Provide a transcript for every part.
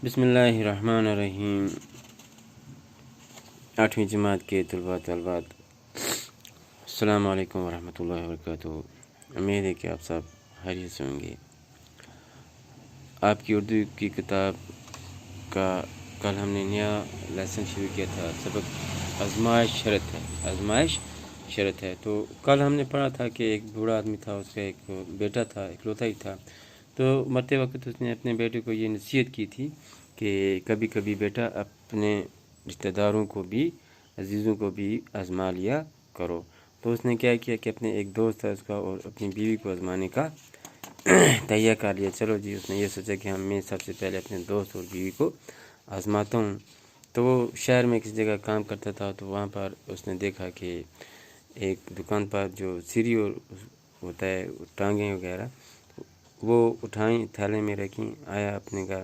بسم اللہ الرحمن الرحیم۔ 8ویں جماعت کے طلباء طالبات، السلام علیکم ورحمۃ اللہ وبرکاتہ۔ امید ہے کہ آپ سب خیریت سے ہوں گے۔ آپ کی اردو کی کتاب کا کل ہم نے نیا لیسن شروع کیا تھا، سبق آزمائش شرط ہے۔ تو کل ہم نے پڑھا تھا کہ ایک بوڑھا آدمی تھا، اس کا ایک بیٹا تھا، اکلوتا ہی تھا۔ تو مرتے وقت اس نے اپنے بیٹے کو یہ نصیحت کی تھی کہ کبھی کبھی بیٹا اپنے رشتہ داروں کو بھی، عزیزوں کو بھی آزما لیا کرو۔ تو اس نے کیا کیا کہ اپنے ایک دوست ہے اس کا اور اپنی بیوی کو آزمانے کا تہیہ کر لیا۔ چلو جی، اس نے یہ سوچا کہ میں سب سے پہلے اپنے دوست اور بیوی کو آزماتا ہوں۔ تو وہ شہر میں کسی جگہ کام کرتا تھا، تو وہاں پر اس نے دیکھا کہ ایک دکان پر جو سیری اور ہوتا ہے، ٹانگیں وغیرہ، وہ اٹھائیں، تھیلے میں رکھیں، آیا اپنے گھر۔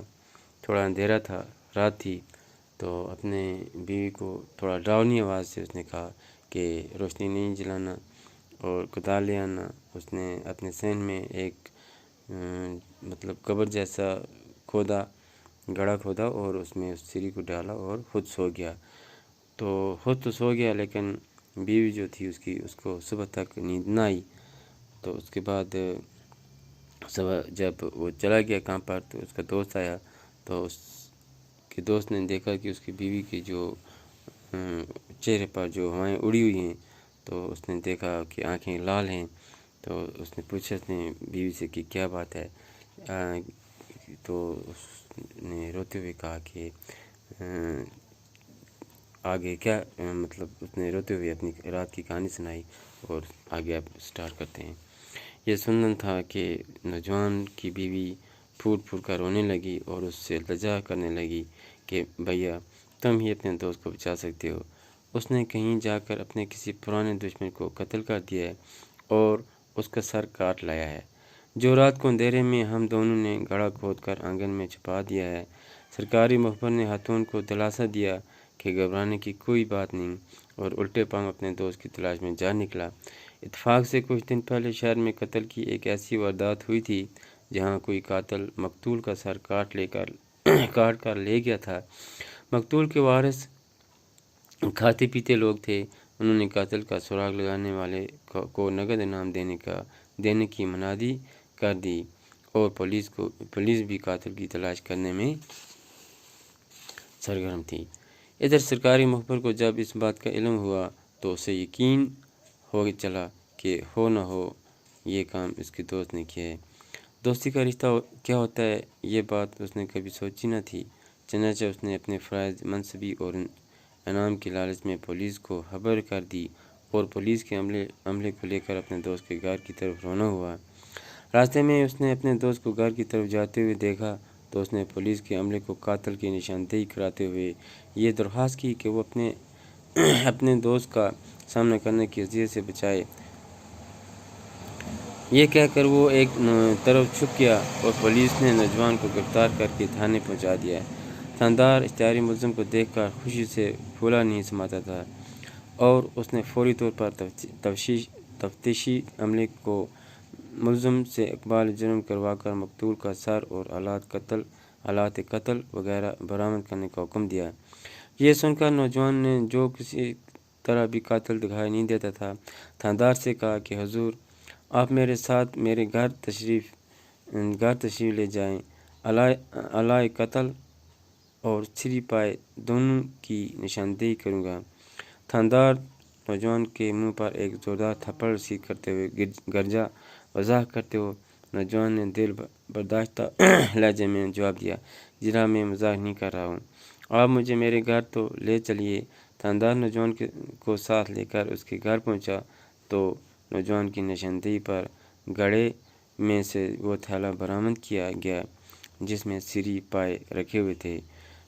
تھوڑا اندھیرا تھا، رات تھی، تو اپنے بیوی کو تھوڑا ڈراؤنی آواز سے اس نے کہا کہ روشنی نہیں جلانا اور کدال لے آنا۔ اس نے اپنے سین میں ایک قبر جیسا گڑھا کھودا اور اس میں اس سیری کو ڈالا اور خود سو گیا۔ خود تو سو گیا، لیکن بیوی جو تھی اس کو صبح تک نیند نہ آئی۔ تو اس کے بعد صبح جب وہ چلا گیا کام پر، تو اس کا دوست آیا، تو اس کے دوست نے دیکھا کہ اس کی بیوی کے جو چہرے پر جو ہوائیں اڑی ہوئی ہیں، تو اس نے دیکھا کہ آنکھیں لال ہیں۔ تو اس نے پوچھا اپنی بیوی سے کہ کیا بات ہے؟ تو اس نے روتے ہوئے کہا کہ آگے کیا اس نے روتے ہوئے اپنی رات کی کہانی سنائی، اور آگے اب سٹارٹ کرتے ہیں۔ یہ سنن تھا کہ نوجوان کی بیوی پھوٹ پھوٹ کر رونے لگی اور اس سے التجا کرنے لگی کہ بھیا، تم ہی اپنے دوست کو بچا سکتے ہو۔ اس نے کہیں جا کر اپنے کسی پرانے دشمن کو قتل کر دیا ہے اور اس کا سر کاٹ لایا ہے، جو رات کو اندھیرے میں ہم دونوں نے گڑھا کھود کر آنگن میں چھپا دیا ہے۔ سرکاری مخبر نے ہاتھون کو دلاسا دیا کہ گھبرانے کی کوئی بات نہیں، اور الٹے پاؤں اپنے دوست کی تلاش میں جا نکلا۔ اتفاق سے کچھ دن پہلے شہر میں قتل کی ایک ایسی واردات ہوئی تھی جہاں کوئی قاتل مقتول کا سر کاٹ کر لے گیا تھا۔ مقتول کے وارث کھاتے پیتے لوگ تھے۔ انہوں نے قاتل کا سراغ لگانے والے کو نقد انعام دینے کی منادی کر دی، اور پولیس بھی قاتل کی تلاش کرنے میں سرگرم تھی۔ ادھر سرکاری مخبر کو جب اس بات کا علم ہوا تو اسے یقین ہو چلا کہ ہو نہ ہو یہ کام اس کے دوست نے کیا ہے۔ دوستی کا رشتہ کیا ہوتا ہے، یہ بات اس نے کبھی سوچی نہ تھی۔ چنانچہ اس نے اپنے فرائض، منصبی اور انعام کے لالچ میں پولیس کو خبر کر دی، اور پولیس کے عملے کو لے کر اپنے دوست کے گھر کی طرف روانہ ہوا۔ راستے میں اس نے اپنے دوست کو گھر کی طرف جاتے ہوئے دیکھا، تو اس نے پولیس کے عملے کو قاتل کی نشاندہی کراتے ہوئے یہ درخواست کی کہ وہ اپنے دوست کا سامنا کرنے کی اذیت سے بچائے۔ یہ کہہ کر وہ ایک طرف چھپ گیا، اور پولیس نے نوجوان کو گرفتار کر کے تھانے پہنچا دیا۔ تھاندار اشتہاری ملزم کو دیکھ کر خوشی سے پھولا نہیں سماتا تھا، اور اس نے فوری طور پر تفتیشی عملے کو ملزم سے اقبال جرم کروا کر مقتول کا سر اور آلات قتل وغیرہ برآمد کرنے کا حکم دیا۔ یہ سن کر نوجوان نے، جو کسی طرح بھی قاتل دکھائی نہیں دیتا تھا، تھاندار سے کہا کہ حضور، آپ میرے ساتھ میرے گھر تشریف لے جائیں، آلائے قتل اور چھری پائے دونوں کی نشاندہی کروں گا۔ تھاندار نوجوان کے منہ پر ایک زوردار تھپڑ رسید کرتے ہوئے گرجا وضاح کرتے ہوئے نوجوان نے دل برداشتہ لہجے میں جواب دیا، جناب میں مذاق نہیں کر رہا ہوں، آپ مجھے میرے گھر تو لے چلیے۔ تھاندار نوجوان کو ساتھ لے کر اس کے گھر پہنچا، تو نوجوان کی نشاندہی پر گڑھے میں سے وہ تھیلا برآمد کیا گیا جس میں سری پائے رکھے ہوئے تھے۔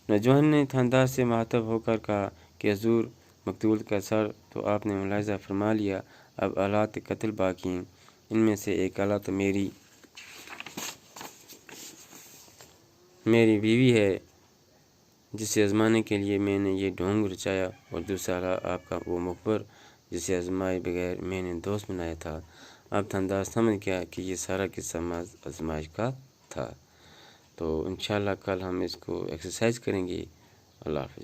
نوجوان نے تھاندار سے مخاطب ہو کر کہا کہ حضور، مقتول کا سر تو آپ نے ملاحظہ فرما لیا، اب آلات قتل باقی ہیں۔ ان میں سے ایک آلہ تو میری بیوی ہے، جسے آزمانے کے لیے میں نے یہ ڈھونگ رچایا، اور دوسرا آلہ آپ کا وہ مخبر جسے آزمائے بغیر میں نے دوست بنایا تھا۔ اب تھاندار سمجھ گیا کہ یہ سارا قصہ محض آزمائش کا تھا۔ تو انشاءاللہ کل ہم اس کو ایکسرسائز کریں گے۔ اللہ حافظ۔